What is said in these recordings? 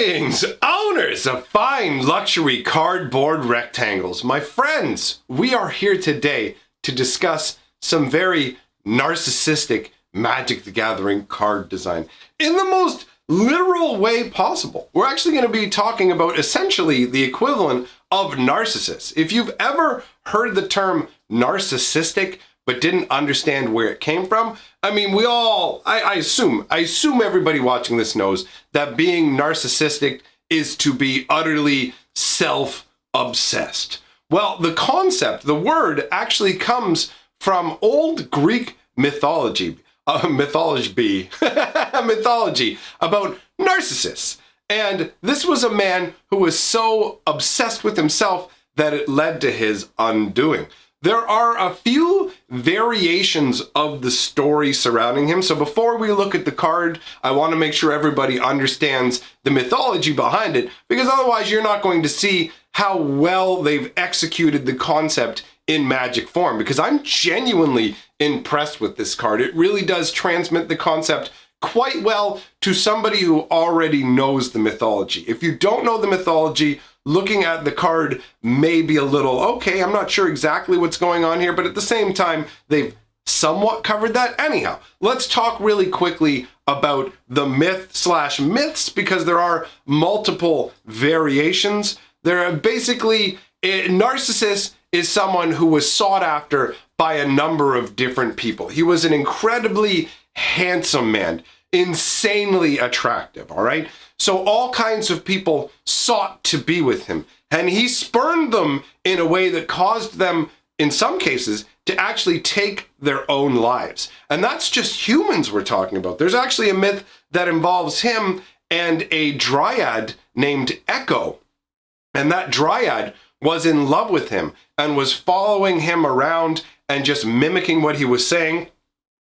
Greetings, owners of fine luxury cardboard rectangles. My friends, we are here today to discuss some very narcissistic Magic the Gathering card design in the most literal way possible. We're actually going to be talking about essentially the equivalent of narcissists. If you've ever heard the term narcissistic but didn't understand where it came from, I mean, I assume everybody watching this knows that being narcissistic is to be utterly self-obsessed. Well, the concept, the word actually comes from old Greek mythology about Narcissus. And this was a man who was so obsessed with himself that it led to his undoing. There are a few variations of the story surrounding him. So before we look at the card, I want to make sure everybody understands the mythology behind it, because otherwise you're not going to see how well they've executed the concept in Magic form, because I'm genuinely impressed with this card. It really does transmit the concept quite well to somebody who already knows the mythology. If you don't know the mythology, looking at the card may be a little, okay, I'm not sure exactly what's going on here, but at the same time, they've somewhat covered that. Anyhow, let's talk really quickly about the myths, because there are multiple variations. There are basically, Narcissus is someone who was sought after by a number of different people. He was an incredibly handsome man, insanely attractive, all right? So all kinds of people sought to be with him, and he spurned them in a way that caused them, in some cases, to actually take their own lives. And that's just humans we're talking about. There's actually a myth that involves him and a dryad named Echo. And that dryad was in love with him and was following him around and just mimicking what he was saying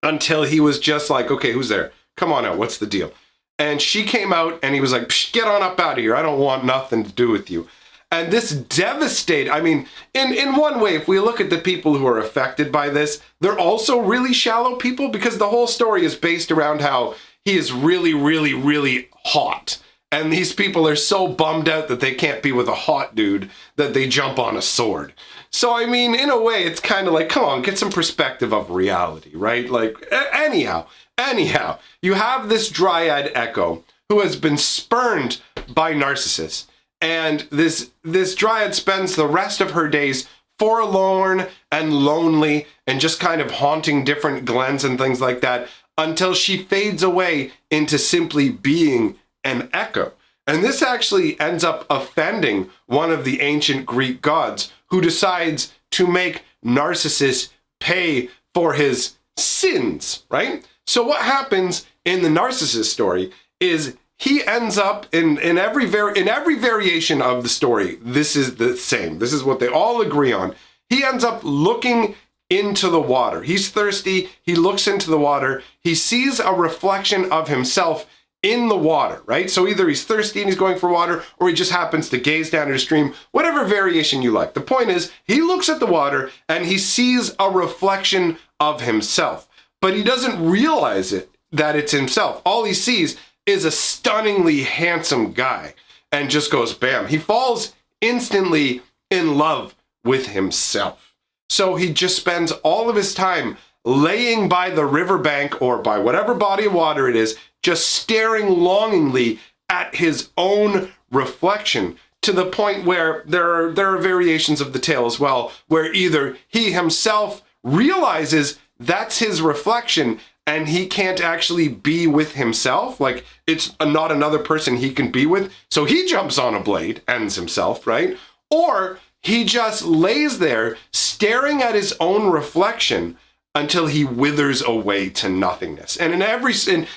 until he was just like, okay, who's there? Come on out, what's the deal? And she came out and he was like, get on up out of here. I don't want nothing to do with you. And this devastated, I mean, in one way, if we look at the people who are affected by this, they're also really shallow people, because the whole story is based around how he is really, really, really hot. And these people are so bummed out that they can't be with a hot dude that they jump on a sword. So, I mean, in a way, it's kind of like, come on, get some perspective of reality, right? Like, anyhow, you have this dryad Echo who has been spurned by Narcissus. And this dryad spends the rest of her days forlorn and lonely and just kind of haunting different glens and things like that until she fades away into simply being an echo. And this actually ends up offending one of the ancient Greek gods, who decides to make Narcissus pay for his sins, right? So what happens in the Narcissus story is he ends up in every variation of the story. This is the same. This is what they all agree on. He ends up looking into the water. He's thirsty. He looks into the water. He sees a reflection of himself in the water, right? So either he's thirsty and he's going for water, or he just happens to gaze down at a stream, whatever variation you like. The point is, he looks at the water and he sees a reflection of himself, but he doesn't realize that it's himself. All he sees is a stunningly handsome guy and just goes bam. He falls instantly in love with himself. So he just spends all of his time laying by the riverbank or by whatever body of water it is, just staring longingly at his own reflection, to the point where there are variations of the tale as well, where either he himself realizes that's his reflection and he can't actually be with himself, like it's not another person he can be with, so he jumps on a blade, ends himself, right? Or he just lays there staring at his own reflection until he withers away to nothingness. And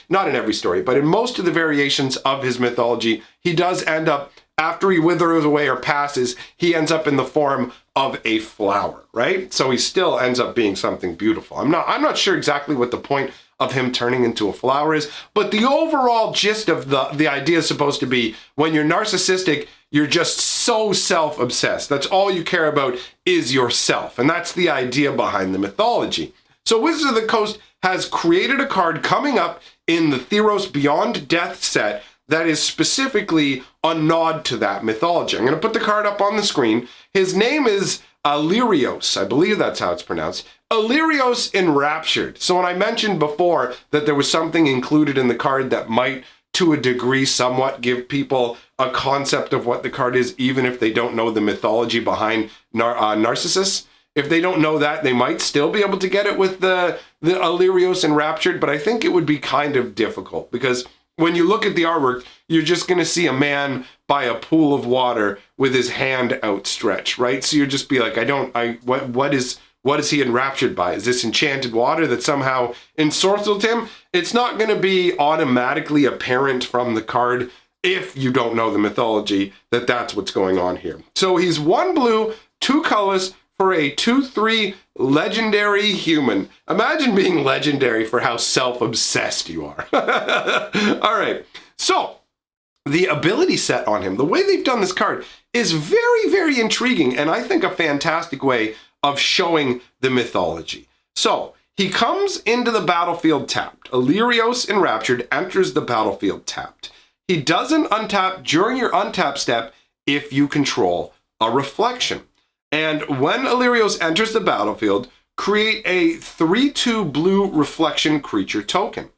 not in every story, but in most of the variations of his mythology, he does end up, after he withers away or passes, he ends up in the form of a flower, right? So he still ends up being something beautiful. I'm not sure exactly what the point of him turning into a flower is, but the overall gist of the idea is supposed to be, when you're narcissistic, you're just so self-obsessed. That's all you care about is yourself. And that's the idea behind the mythology. So Wizards of the Coast has created a card coming up in the Theros Beyond Death set that is specifically a nod to that mythology. I'm going to put the card up on the screen. His name is Illyrios. I believe that's how it's pronounced. Illyrios Enraptured. So when I mentioned before that there was something included in the card that might, to a degree, somewhat give people a concept of what the card is, even if they don't know the mythology behind Narcissus. If they don't know that, they might still be able to get it with the Illyrios Enraptured, but I think it would be kind of difficult because when you look at the artwork, you're just going to see a man by a pool of water with his hand outstretched, right? So you'd just be like, what is he enraptured by? Is this enchanted water that somehow ensorcelled him? It's not going to be automatically apparent from the card if you don't know the mythology that that's what's going on here. So he's 1 blue, 2 colors for a 2/3 legendary human. Imagine being legendary for how self-obsessed you are. All right. So the ability set on him, the way they've done this card is very, very intriguing, and I think a fantastic way of showing the mythology. So he comes into the battlefield tapped. Illyrios Enraptured enters the battlefield tapped. He doesn't untap during your untap step if you control a reflection. And when Illyrios enters the battlefield, create a 3/2 blue reflection creature token.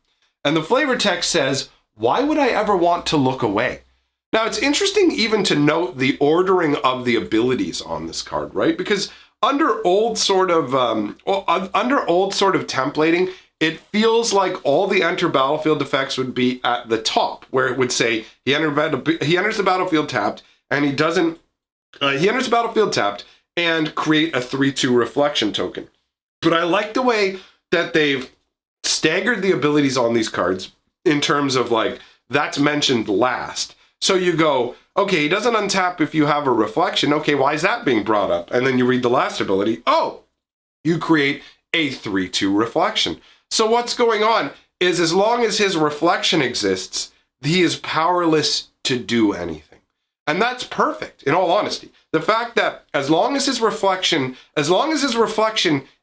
And the flavor text says, why would I ever want to look away? Now, it's interesting even to note the ordering of the abilities on this card, right? Because under old sort of templating, it feels like all the enter battlefield effects would be at the top, where it would say he enters the battlefield tapped, and he enters the battlefield tapped and create a 3/2 reflection token. But I like the way that they've staggered the abilities on these cards in terms of like that's mentioned last. So you go, okay, he doesn't untap if you have a reflection. Okay, why is that being brought up? And then you read the last ability. Oh, you create a 3/2 reflection. So what's going on is as long as his reflection exists, he is powerless to do anything. And that's perfect, in all honesty. The fact that as long as his reflection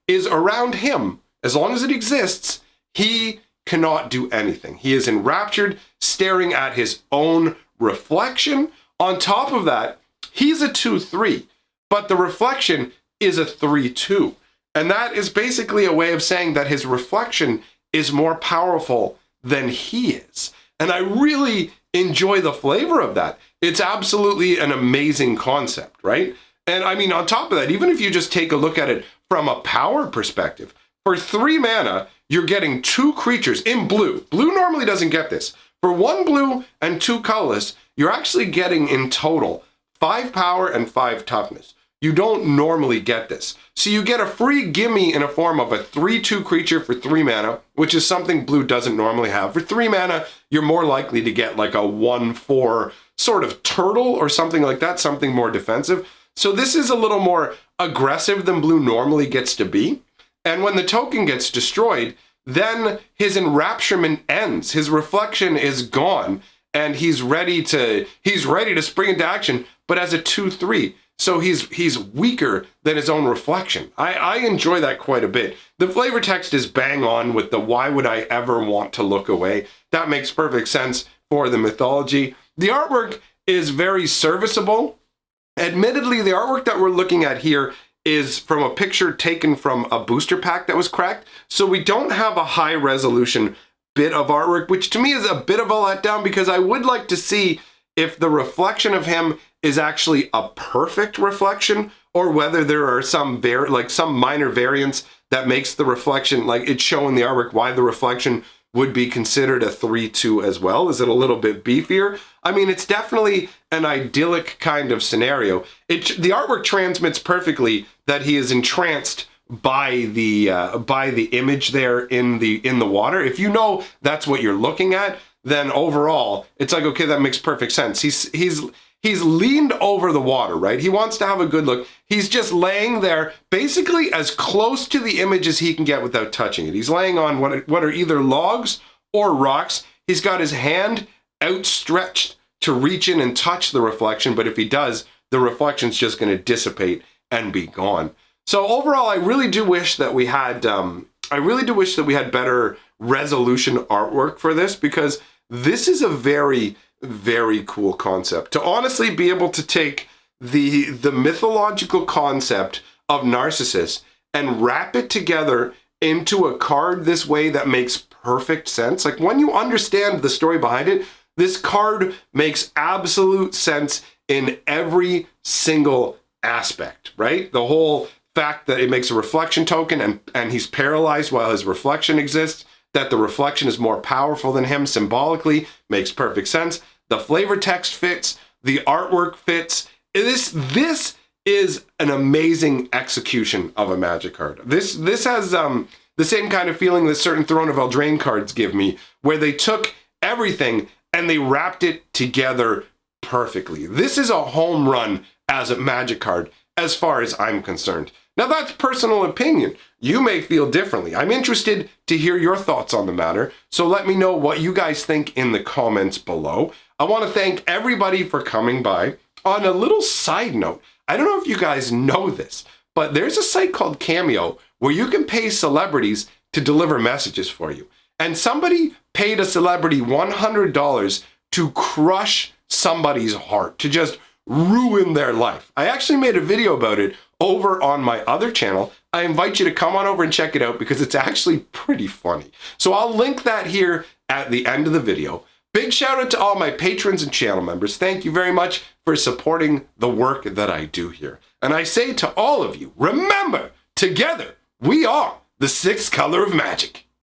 is around him, as long as it exists, he cannot do anything. He is enraptured, staring at his own reflection. On top of that, he's a 2/3, but the reflection is a 3/2. And that is basically a way of saying that his reflection is more powerful than he is. And I really enjoy the flavor of that. It's absolutely an amazing concept, right? And I mean, on top of that, even if you just take a look at it from a power perspective, for 3 mana, you're getting 2 creatures in blue. Blue normally doesn't get this. For 1 blue and 2 colorless, you're actually getting in total 5 power and 5 toughness. You don't normally get this. So you get a free gimme in a form of a 3/2 creature for 3 mana, which is something blue doesn't normally have. For 3 mana, you're more likely to get like a 1/4 sort of turtle or something like that, something more defensive. So this is a little more aggressive than blue normally gets to be. And when the token gets destroyed, then his enrapturement ends. His reflection is gone, and he's ready to spring into action, but as a 2/3. So he's weaker than his own reflection. I enjoy that quite a bit. The flavor text is bang on with the why would I ever want to look away. That makes perfect sense for the mythology. The artwork is very serviceable. Admittedly, the artwork that we're looking at here is from a picture taken from a booster pack that was cracked. So we don't have a high resolution bit of artwork, which to me is a bit of a letdown because I would like to see if the reflection of him is actually a perfect reflection or whether there are some minor variants that makes the reflection, like it's showing the artwork why the reflection would be considered a 3/2 as well. Is it a little bit beefier? I mean, it's definitely an idyllic kind of scenario. The artwork transmits perfectly that he is entranced by the image there in the water. If you know that's what you're looking at, then overall it's like, okay, that makes perfect sense. He's leaned over the water, right? He wants to have a good look. He's just laying there basically as close to the image as he can get without touching it. He's laying on what are either logs or rocks. He's got his hand outstretched to reach in and touch the reflection, but if he does, the reflection's just going to dissipate and be gone. So overall, I really do wish that we had better resolution artwork for this, because this is a very, very cool concept. To honestly be able to take the mythological concept of Narcissus and wrap it together into a card this way that makes perfect sense. Like when you understand the story behind it, this card makes absolute sense in every single aspect, right? The whole fact that it makes a reflection token and he's paralyzed while his reflection exists, that the reflection is more powerful than him symbolically, makes perfect sense. The flavor text fits, the artwork fits. This is an amazing execution of a Magic card. This has the same kind of feeling that certain Throne of Eldraine cards give me, where they took everything and they wrapped it together perfectly. This is a home run as a Magic card, as far as I'm concerned. Now that's personal opinion. You may feel differently. I'm interested to hear your thoughts on the matter, so let me know what you guys think in the comments below. I want to thank everybody for coming by. On a little side note, I don't know if you guys know this, but there's a site called Cameo where you can pay celebrities to deliver messages for you. And somebody paid a celebrity $100 to crush somebody's heart, to just ruin their life. I actually made a video about it over on my other channel. I invite you to come on over and check it out because it's actually pretty funny. So I'll link that here at the end of the video. Big shout out to all my patrons and channel members. Thank you very much for supporting the work that I do here. And I say to all of you, remember, together we are the sixth color of magic.